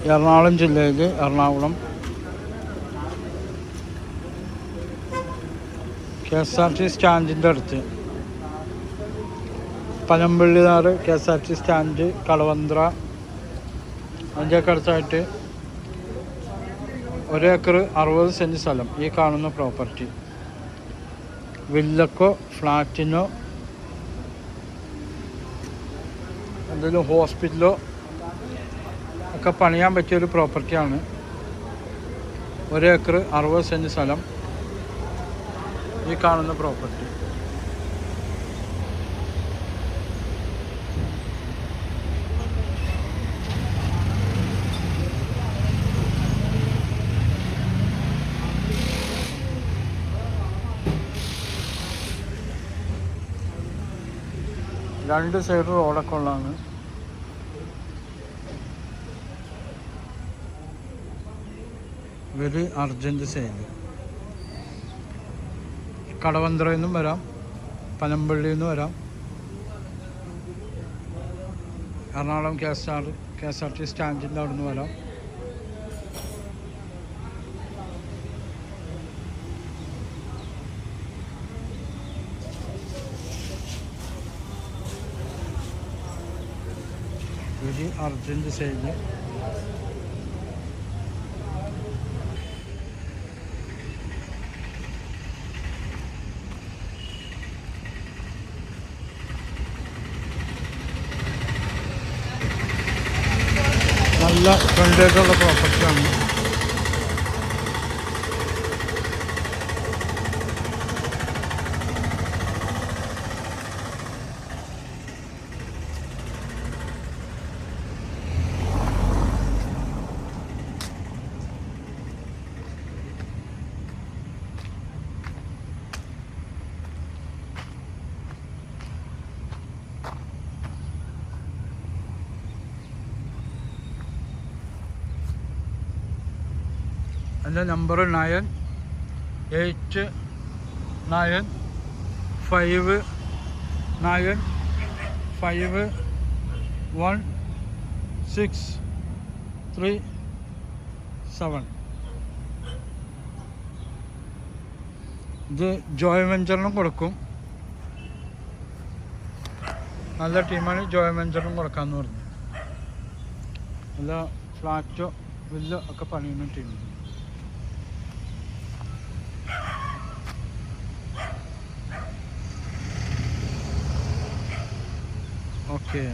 എറണാകുളം ജില്ലയിൽ എറണാകുളം KSRTC സ്റ്റാൻഡിൻ്റെ അടുത്ത് പനമ്പള്ളിനാട് KSRTC stand, Kadavanthra, അതിൻ്റെയൊക്കെ അടുത്തായിട്ട് 1 ഏക്കർ 60 സെൻറ്റ് സ്ഥലം. ഈ കാണുന്ന പ്രോപ്പർട്ടി വില്ലക്കോ ഫ്ലാറ്റിനോ എന്തെങ്കിലും ഹോസ്പിറ്റലോ ഒക്കെ പണിയാൻ പറ്റിയൊരു പ്രോപ്പർട്ടിയാണ്. 1 ഏക്കർ 60 സെൻറ്റ് സ്ഥലം. ഈ കാണുന്ന പ്രോപ്പർട്ടി രണ്ട് സൈഡ് റോഡൊക്കെ ഉള്ളതാണ്. Very urgent sale. കടവന്ത്രയിൽ നിന്നും വരാം, പനമ്പള്ളിയിൽ നിന്നും വരാം, എറണാകുളം KSRTC സ്റ്റാൻഡിൻ്റെ അവിടെ നിന്ന് വരാം. Very urgent sale. നല്ല ഫ്രണ്ടായിട്ടുള്ള പ്രോപ്പർട്ടിയാണ്. എൻ്റെ നമ്പർ 9895916337. ഇത് ജോയ് വെഞ്ചറിനും കൊടുക്കും. നല്ല ടീമാണ്. ജോയ് വെഞ്ചറിനും കൊടുക്കാമെന്ന് പറഞ്ഞു. നല്ല ഫ്ലാറ്റോ വില്ലോ ഒക്കെ പണിയുന്ന ടീമാണ്. Okay.